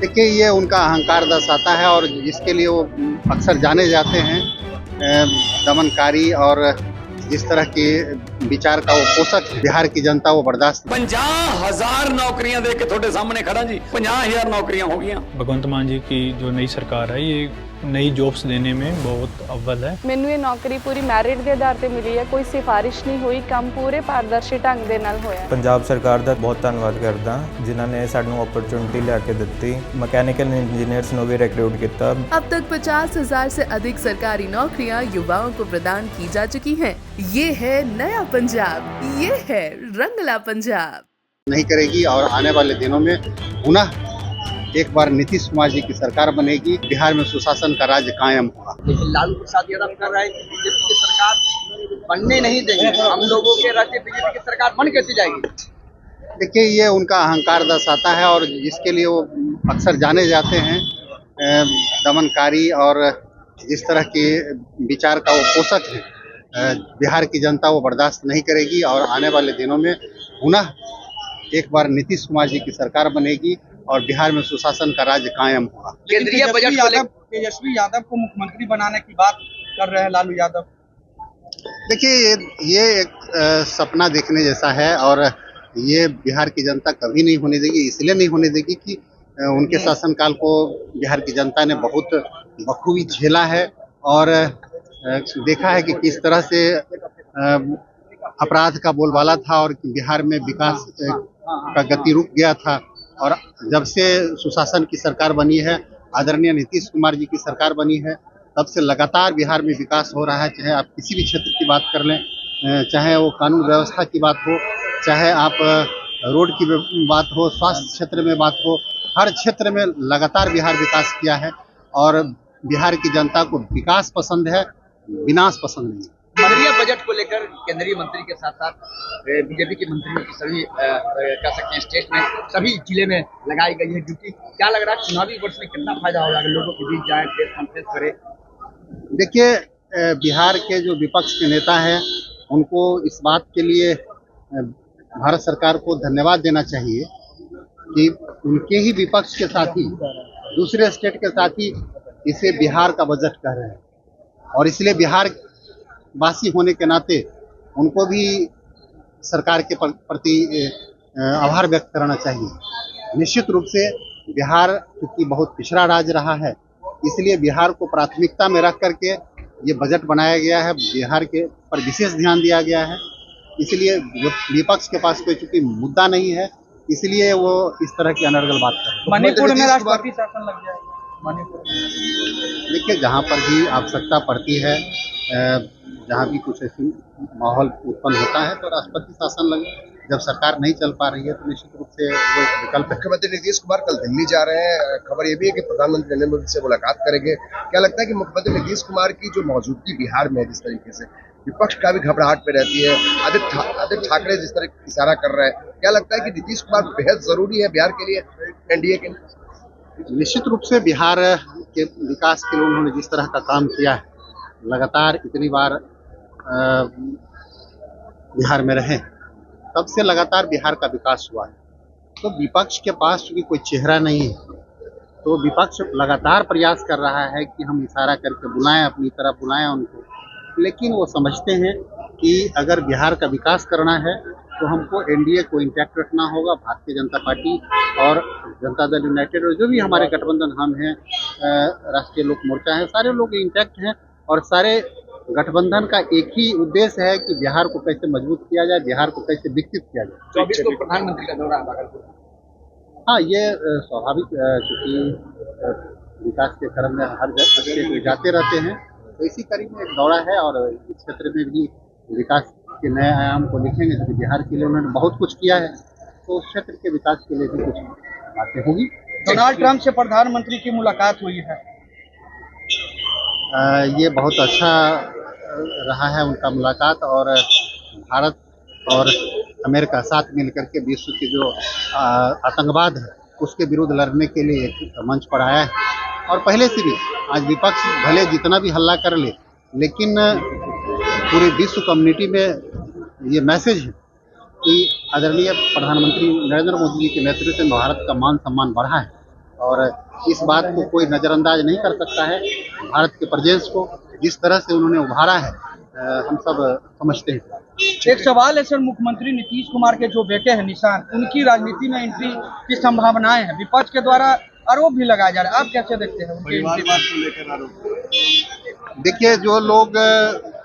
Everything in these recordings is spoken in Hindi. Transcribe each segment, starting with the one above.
देखिए, ये उनका अहंकार दर्शाता है और जिसके लिए वो अक्सर जाने जाते हैं, दमनकारी और जिस तरह के विचार का वो पोषक है, बिहार की जनता वो बर्दाश्त 50,000 नौकरियां दे के थोड़े सामने खड़ा जी, 50,000 नौकरियां हो गई। भगवंत मान जी की जो नई सरकार है, ये नई जॉब्स देने में बहुत अव्वल है। ਮੈਨੂੰ ਇਹ ਨੌਕਰੀ ਪੂਰੀ ਮੈਰਿਟ ਦੇ ਆਧਾਰ ਤੇ ਮਿਲੀ ਹੈ, ਕੋਈ ਸਿਫਾਰਿਸ਼ ਨਹੀਂ ਹੋਈ, ਕੰਮ ਪੂਰੇ ਪਾਰਦਰਸ਼ੀ ਢੰਗ ਦੇ ਨਾਲ ਹੋਇਆ। ਪੰਜਾਬ ਸਰਕਾਰ ਦਾ ਬਹੁਤ ਧੰਨਵਾਦ ਕਰਦਾ ਜਿਨ੍ਹਾਂ ਨੇ ਸਾਨੂੰ ਅਪਰਚੂਨਿਟੀ ਲਿਆ ਕੇ ਦਿੱਤੀ। ਮਕੈਨੀਕਲ ਇੰਜੀਨੀਅਰਸ ਨੂੰ ਵੀ ਰਿਕरूट ਕੀਤਾ। अब तक 50,000 से अधिक सरकारी नौकरियां युवाओं को प्रदान की जा चुकी हैं। ये है नया पंजाब, ये है रंगला पंजाब। नहीं करेगी और आने वाले दिनों में पुनः एक बार नीतीश कुमार जी की सरकार बनेगी, बिहार में सुशासन का राज कायम होगा। लेकिन लालू प्रसाद यादव कर रहे हैं कि बीजेपी की सरकार बनने नहीं देंगे। हम लोगों के रहते बीजेपी की सरकार बन कैसे जाएगी? देखिए, ये उनका अहंकार दर्शाता है और जिसके लिए वो अक्सर जाने जाते हैं, दमनकारी और जिस तरह के विचार का वो पोषक है, बिहार की जनता वो बर्दाश्त नहीं करेगी और आने वाले दिनों में पुनः एक बार नीतीश कुमार जी की सरकार बनेगी और बिहार में सुशासन का राज कायम होगा। केंद्रीय बजट तेजस्वी यादव को मुख्यमंत्री बनाने की बात कर रहे हैं लालू यादव। देखिए, ये एक सपना देखने जैसा है और ये बिहार की जनता कभी नहीं होने देगी। इसलिए नहीं होने देगी कि उनके शासनकाल को बिहार की जनता ने बहुत बखूबी झेला है और देखा है कि किस तरह से अपराध का बोलबाला था और बिहार में विकास का गति रुक गया था। और जब से सुशासन की सरकार बनी है, आदरणीय नीतीश कुमार जी की सरकार बनी है, तब से लगातार बिहार में विकास हो रहा है। चाहे आप किसी भी क्षेत्र की बात कर लें, चाहे वो कानून व्यवस्था की बात हो, चाहे आप रोड की बात हो, स्वास्थ्य क्षेत्र में बात हो, हर क्षेत्र में लगातार बिहार विकास किया है और बिहार की जनता को विकास पसंद है, विनाश पसंद नहीं। केंद्रीय बजट को लेकर केंद्रीय मंत्री के साथ साथ बीजेपी के मंत्रियों की सभी कह सकते हैं स्टेट में सभी जिले में लगाई गई है ड्यूटी। क्या लग रहा है चुनावी वर्ष में कितना फायदा होगा अगर लोगों के बीच जाए, प्रेस कॉन्फ्रेंस करे? देखिए, बिहार के जो विपक्ष के नेता हैं, उनको इस बात के लिए भारत सरकार को धन्यवाद देना चाहिए कि उनके ही विपक्ष के साथ ही दूसरे स्टेट के साथ ही इसे बिहार का बजट कह रहे हैं और इसलिए बिहार वासी होने के नाते उनको भी सरकार के प्रति आभार व्यक्त करना चाहिए। निश्चित रूप से बिहार क्योंकि बहुत पिछड़ा राज्य रहा है, इसलिए बिहार को प्राथमिकता में रख करके ये बजट बनाया गया है, बिहार के पर विशेष ध्यान दिया गया है। इसलिए विपक्ष के पास कोई चूंकि मुद्दा नहीं है, इसलिए वो इस तरह की अनर्गल बात कर रहे हैं। मणिपुर में राष्ट्रपति शासन लग जाएगा। मणिपुर देखिए, जहाँ पर भी आवश्यकता पड़ती है, जहाँ भी कुछ ऐसी माहौल उत्पन्न होता है तो राष्ट्रपति शासन लगे। जब सरकार नहीं चल पा रही है तो निश्चित रूप से वो एक विकल्प है। मुख्यमंत्री नीतीश कुमार कल दिल्ली जा रहे हैं, खबर ये भी है कि प्रधानमंत्री नरेंद्र मोदी से मुलाकात करेंगे। क्या लगता है कि मुख्यमंत्री नीतीश कुमार की जो मौजूदगी बिहार में है, जिस तरीके से विपक्ष का भी घबराहट में रहती है, आदित्य ठाकरे जिस तरह इशारा कर रहे हैं, क्या लगता है कि नीतीश कुमार बेहद जरूरी है बिहार के लिए, एनडीए के? निश्चित रूप से बिहार के विकास के लिए उन्होंने जिस तरह का काम किया है, लगातार इतनी बार बिहार में रहे, तब से लगातार बिहार का विकास हुआ है। तो विपक्ष के पास चूंकि कोई चेहरा नहीं है, तो विपक्ष लगातार प्रयास कर रहा है कि हम इशारा करके बुलाएं, अपनी तरफ बुलाएं उनको, लेकिन वो समझते हैं कि अगर बिहार का विकास करना है तो हमको एनडीए को इंटैक्ट रखना होगा। भारतीय जनता पार्टी और जनता दल यूनाइटेड और जो भी हमारे गठबंधन हम हैं, राष्ट्रीय लोक मोर्चा है, सारे लोग इंटैक्ट हैं और सारे गठबंधन का एक ही उद्देश्य है कि बिहार को कैसे मजबूत किया जाए, बिहार को कैसे विकसित किया जाए। 24 को प्रधानमंत्री का दौरा है भागलपुर। हाँ, ये स्वाभाविक, क्योंकि विकास के क्रम में हर जगह जाते रहते हैं, तो इसी कड़ी में एक दौरा है और इस क्षेत्र में भी विकास के नए आयाम को लिखेंगे, क्योंकि बिहार के लिए उन्होंने बहुत कुछ किया है, तो उस क्षेत्र के विकास के लिए भी कुछ बातें होगी। डोनाल्ड ट्रंप से प्रधानमंत्री की मुलाकात हुई है, ये बहुत अच्छा रहा है उनका मुलाकात और भारत और अमेरिका साथ मिलकर के विश्व के जो आतंकवाद है उसके विरुद्ध लड़ने के लिए एक मंच पर आया है। और पहले से भी आज विपक्ष भले जितना भी हल्ला कर ले, लेकिन पूरे विश्व कम्युनिटी में ये मैसेज है कि आदरणीय प्रधानमंत्री नरेंद्र मोदी जी के नेतृत्व में भारत का मान सम्मान बढ़ा है और इस बात को कोई नज़रअंदाज नहीं कर सकता है। भारत के प्रेजेंस को जिस तरह से उन्होंने उभारा है हम सब समझते हैं। एक सवाल है सर, मुख्यमंत्री नीतीश कुमार के जो बेटे हैं निशान, उनकी राजनीति में एंट्री की संभावनाएं हैं, विपक्ष के द्वारा आरोप भी लगाया जा रहा है, आप कैसे देखते हैं उनके परिवारवाद को लेकर आरोप? देखिए, जो लोग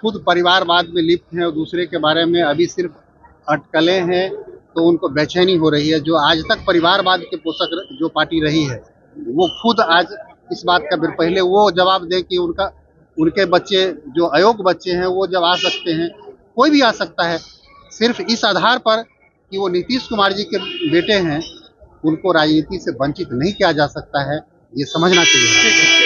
खुद परिवारवाद में लिप्त हैं और दूसरे के बारे में अभी सिर्फ अटकलें हैं, तो उनको बेचैनी हो रही है। जो आज तक परिवारवाद के पोषक जो पार्टी रही है, वो खुद आज इस बात का पहले वो जवाब दें कि उनके बच्चे जो अयोग्य बच्चे हैं वो जब आ सकते हैं, कोई भी आ सकता है। सिर्फ इस आधार पर कि वो नीतीश कुमार जी के बेटे हैं, उनको राजनीति से वंचित नहीं किया जा सकता है, ये समझना चाहिए।